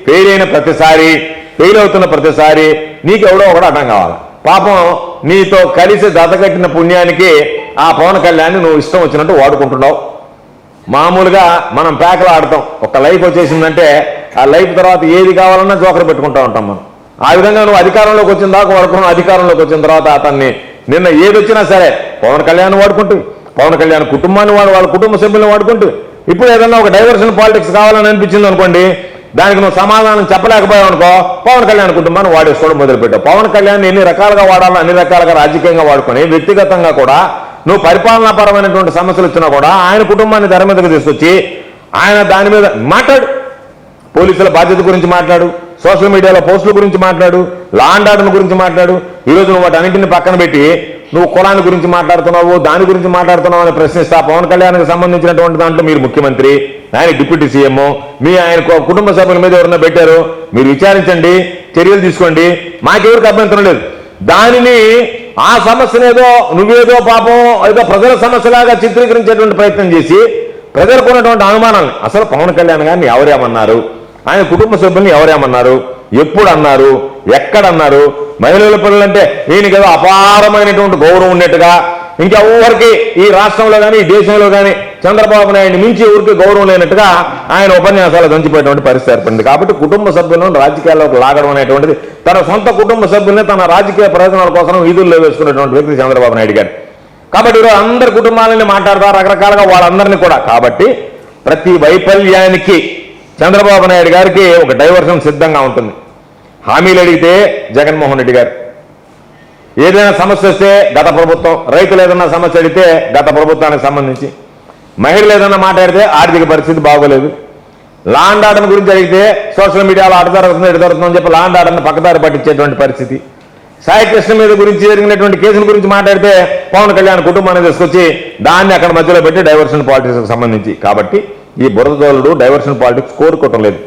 Fail అయిన ప్రతిసారి, fail అవుతున్న ప్రతిసారి నీకెవడో ఒకడు అడ్డం కావాలి. పాపం నీతో కలిసి దతకట్టిన పుణ్యానికి ఆ పవన్ కళ్యాణ్ నువ్వు ఇష్టం వచ్చినట్టు వాడుకుంటున్నావు. మామూలుగా మనం ప్యాకలు ఆడతాం, ఒక లైఫ్ వచ్చేసిందంటే ఆ లైఫ్ తర్వాత ఏది కావాలన్నా జోకర్ పెట్టుకుంటూ ఉంటాం మనం. ఆ విధంగా నువ్వు అధికారంలోకి వచ్చిన దాకా వాడుకున్నావు. అధికారంలోకి వచ్చిన తర్వాత అతన్ని నిన్న ఏది వచ్చినా సరే పవన్ కళ్యాణ్ వాడుకుంటూ, పవన్ కళ్యాణ్ కుటుంబాన్ని వాళ్ళ కుటుంబ సభ్యులను వాడుకుంటూ, ఇప్పుడు ఏదన్నా ఒక డైవర్షన్ పాలిటిక్స్ కావాలని అనిపించింది అనుకోండి, దానికి నువ్వు సమాధానం చెప్పలేకపోయావు అనుకో, పవన్ కళ్యాణ్ కుటుంబాన్ని వాడేసుకోవడం మొదలుపెట్టావు. పవన్ కళ్యాణ్ ఎన్ని రకాలుగా వాడాలో అన్ని రకాలుగా రాజకీయంగా వాడుకొని వ్యక్తిగతంగా కూడా నువ్వు పరిపాలనాపరమైనటువంటి సమస్యలు వచ్చినా కూడా ఆయన కుటుంబాన్ని తెర మీదకు తీసుకొచ్చి ఆయన దాని మీద మాట్లాడు. పోలీసుల బాధ్యత గురించి మాట్లాడు, సోషల్ మీడియాలో పోస్టుల గురించి మాట్లాడు, లా అండ్ ఆర్డర్ గురించి మాట్లాడు. ఈరోజు నువ్వు వాటి అన్నింటిని పక్కన పెట్టి నువ్వు కులాన్ని గురించి మాట్లాడుతున్నావు, దాని గురించి మాట్లాడుతున్నావు అని ప్రశ్నిస్తా. పవన్ కళ్యాణ్కి సంబంధించినటువంటి దాంట్లో మీరు ముఖ్యమంత్రి, ఆయన డిప్యూటీ సీఎం, ఆయన కుటుంబ సభ్యుల మీద ఎవరన్నా పెట్టారు, మీరు విచారించండి, చర్యలు తీసుకోండి, మాకెవరికి అభ్యంతరం లేదు. దానిని ఆ సమస్యనేదో నువ్వేదో పాపం ఏదో ప్రజల సమస్యలాగా చిత్రీకరించేటువంటి ప్రయత్నం చేసి ప్రజలకు ఉన్నటువంటి అనుమానాలు, అసలు పవన్ కళ్యాణ్ గారిని ఎవరేమన్నారు, ఆయన కుటుంబ సభ్యుల్ని ఎవరేమన్నారు, ఎప్పుడు అన్నారు, ఎక్కడన్నారు, మహిళల పిల్లలంటే ఈయనకి ఏదో అపారమైనటువంటి గౌరవం ఉన్నట్టుగా ఇంకెవరికి ఈ రాష్ట్రంలో కానీ ఈ దేశంలో కానీ చంద్రబాబు నాయుడిని మించి ఎవరికి గౌరవం లేనట్టుగా ఆయన ఉపన్యాసాలు దంచిపోయేటువంటి పరిస్థితి ఏర్పడింది. కాబట్టి కుటుంబ సభ్యులను రాజకీయాల్లోకి లాగడం అనేటువంటిది తన సొంత కుటుంబ సభ్యుల్ని తన రాజకీయ ప్రయోజనాల కోసం వీధుల్లో వేసుకున్నటువంటి వ్యక్తి చంద్రబాబు నాయుడు గారు. కాబట్టి ఈరోజు అందరి కుటుంబాలని మాట్లాడతారు రకరకాలుగా వాళ్ళందరినీ కూడా. కాబట్టి ప్రతి వైఫల్యానికి చంద్రబాబు నాయుడు గారికి ఒక డైవర్షన్ సిద్ధంగా ఉంటుంది. హామీలు అడిగితే జగన్మోహన్ రెడ్డి గారు, ఏదైనా సమస్య వస్తే గత ప్రభుత్వం, రైతులు ఏదైనా సమస్య అడిగితే గత ప్రభుత్వానికి సంబంధించి, మహిళలు ఏదైనా మాట్లాడితే ఆర్థిక పరిస్థితి బాగోలేదు, లా అండ్ ఆర్డర్ గురించి అడిగితే సోషల్ మీడియాలో అటు జరుగుతుంది ఇటు జరుగుతుందని చెప్పి లా అండ్ ఆర్డర్ని పక్కదారి పట్టించేటువంటి పరిస్థితి, సాయి కృష్ణ మీద గురించి జరిగినటువంటి కేసుల గురించి మాట్లాడితే పవన్ కళ్యాణ్ కుటుంబాన్ని తీసుకొచ్చి దాన్ని అక్కడ మధ్యలో పెట్టి డైవర్షన్ పాలిటిక్స్కి సంబంధించి. కాబట్టి ఈ బురదోలుడు డైవర్షన్ పాలిటిక్స్ కోరుకోవటం లేదు.